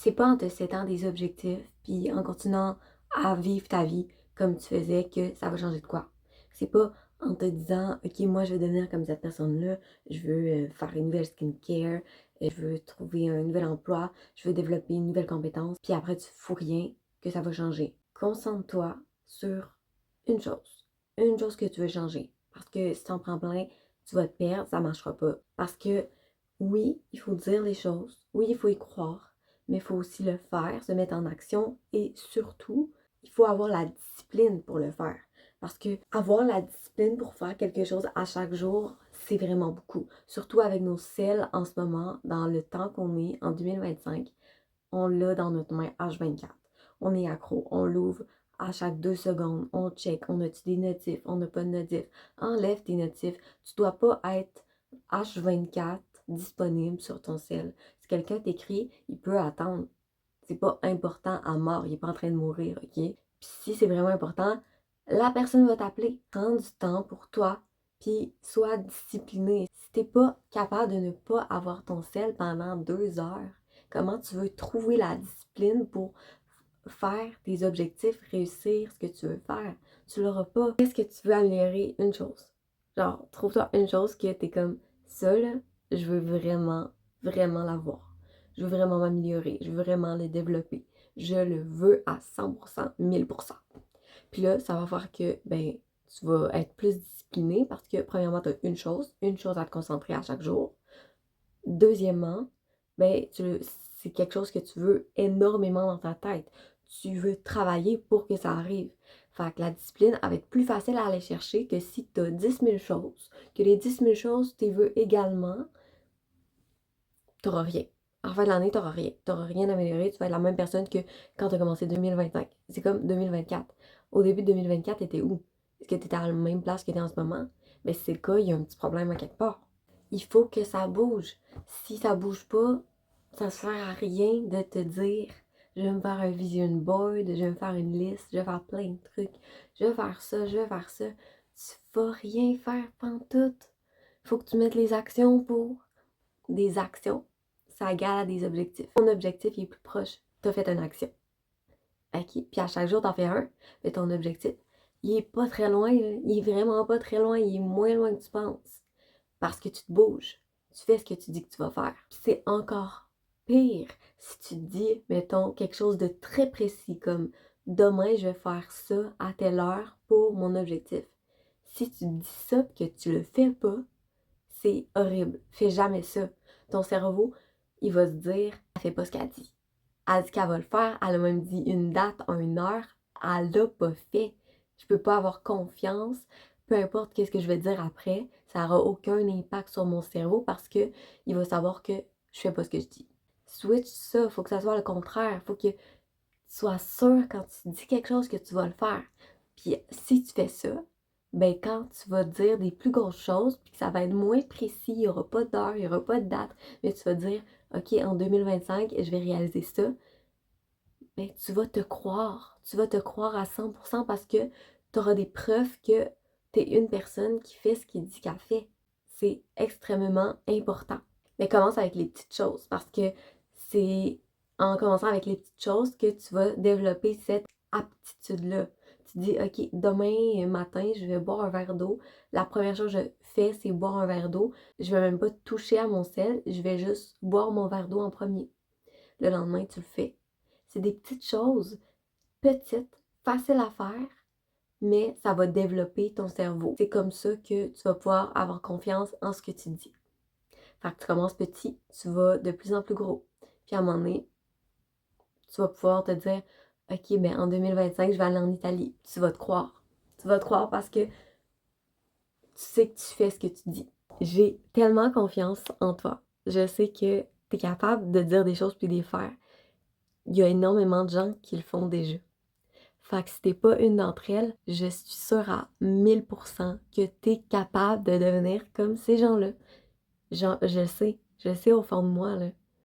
C'est pas en te settant des objectifs puis en continuant à vivre ta vie comme tu faisais que ça va changer de quoi. C'est pas en te disant OK, moi je veux devenir comme cette personne-là, je veux faire une nouvelle skincare, je veux trouver un nouvel emploi, je veux développer une nouvelle compétence, puis après tu fous rien que ça va changer. Concentre-toi sur une chose que tu veux changer. Parce que si tu en prends plein, tu vas te perdre, ça marchera pas. Parce que oui, il faut dire les choses, oui, il faut y croire, mais il faut aussi le faire, se mettre en action et surtout, il faut avoir la discipline pour le faire. Parce que avoir la discipline pour faire quelque chose à chaque jour, c'est vraiment beaucoup. Surtout avec nos selles en ce moment, dans le temps qu'on est, en 2025, on l'a dans notre main H24. On est accro, on l'ouvre à chaque 2 secondes, on check, on a-tu des notifs, on n'a pas de notifs. Enlève tes notifs. Tu dois pas être H24 disponible sur ton cell. Si quelqu'un t'écrit, il peut attendre. C'est pas important à mort, il est pas en train de mourir, ok? Puis si c'est vraiment important, la personne va t'appeler. Prends du temps pour toi, puis sois discipliné. Si t'es pas capable de ne pas avoir ton cell pendant 2 heures, comment tu veux trouver la discipline pour faire tes objectifs, réussir ce que tu veux faire? Tu l'auras pas. Qu'est-ce que tu veux améliorer? Une chose. Genre, trouve-toi une chose que t'es comme, ça là, je veux vraiment, vraiment l'avoir. Je veux vraiment m'améliorer. Je veux vraiment le développer. Je le veux à 100%, 1000%. Puis là, ça va faire que, ben, tu vas être plus discipliné parce que, premièrement, tu as une chose à te concentrer à chaque jour. Deuxièmement, ben, c'est quelque chose que tu veux énormément dans ta tête. Tu veux travailler pour que ça arrive. Fait que la discipline va être plus facile à aller chercher que si tu as 10 000 choses, que les 10 000 choses, tu veux également, t'auras rien. En fin de l'année, t'auras rien. T'auras rien amélioré. Tu vas être la même personne que quand tu as commencé 2025. C'est comme 2024. Au début de 2024, t'étais où? Est-ce que t'étais à la même place que t'es en ce moment? Mais si c'est le cas, il y a un petit problème à quelque part. Il faut que ça bouge. Si ça bouge pas, ça sert à rien de te dire je vais me faire un vision board, je vais me faire une liste, je vais faire plein de trucs, je vais faire ça, je vais faire ça. Tu vas rien faire pantoute. Faut que tu mettes les actions pour des actions, ça égale à des objectifs. Ton objectif il est plus proche, tu as fait une action. OK? Puis à chaque jour, tu en fais un, mais ton objectif, il est pas très loin, là. Il est vraiment pas très loin, il est moins loin que tu penses. Parce que tu te bouges, tu fais ce que tu dis que tu vas faire. Puis c'est encore pire si tu te dis, mettons, quelque chose de très précis, comme demain, je vais faire ça à telle heure pour mon objectif. Si tu te dis ça et que tu le fais pas, c'est horrible. Fais jamais ça. Ton cerveau, il va se dire, elle fait pas ce qu'elle dit. Elle dit qu'elle va le faire, elle a même dit une date, une heure, elle l'a pas fait. Je peux pas avoir confiance, peu importe qu'est-ce que je vais dire après, ça aura aucun impact sur mon cerveau parce que il va savoir que je fais pas ce que je dis. Switch ça, faut que ça soit le contraire, faut que tu sois sûr quand tu dis quelque chose que tu vas le faire. Puis si tu fais ça, ben quand tu vas dire des plus grosses choses, puis que ça va être moins précis, il n'y aura pas d'heure, il n'y aura pas de date, mais tu vas dire, OK, en 2025, je vais réaliser ça, ben tu vas te croire. Tu vas te croire à 100% parce que tu auras des preuves que tu es une personne qui fait ce qu'il dit qu'elle fait. C'est extrêmement important. Mais commence avec les petites choses parce que c'est en commençant avec les petites choses que tu vas développer cette aptitude-là. Tu dis, OK, demain matin, je vais boire un verre d'eau. La première chose que je fais, c'est boire un verre d'eau. Je vais même pas toucher à mon sel, je vais juste boire mon verre d'eau en premier. Le lendemain, tu le fais. C'est des petites choses, petites, faciles à faire, mais ça va développer ton cerveau. C'est comme ça que tu vas pouvoir avoir confiance en ce que tu dis. Fait que tu commences petit, tu vas de plus en plus gros. Puis à un moment donné, tu vas pouvoir te dire, OK, ben en 2025, je vais aller en Italie. Tu vas te croire. Tu vas te croire parce que tu sais que tu fais ce que tu dis. J'ai tellement confiance en toi. Je sais que tu es capable de dire des choses puis de les faire. Il y a énormément de gens qui le font déjà. Fait que si t'es pas une d'entre elles, je suis sûre à 1000% que t'es capable de devenir comme ces gens-là. Je le sais au fond de moi, là.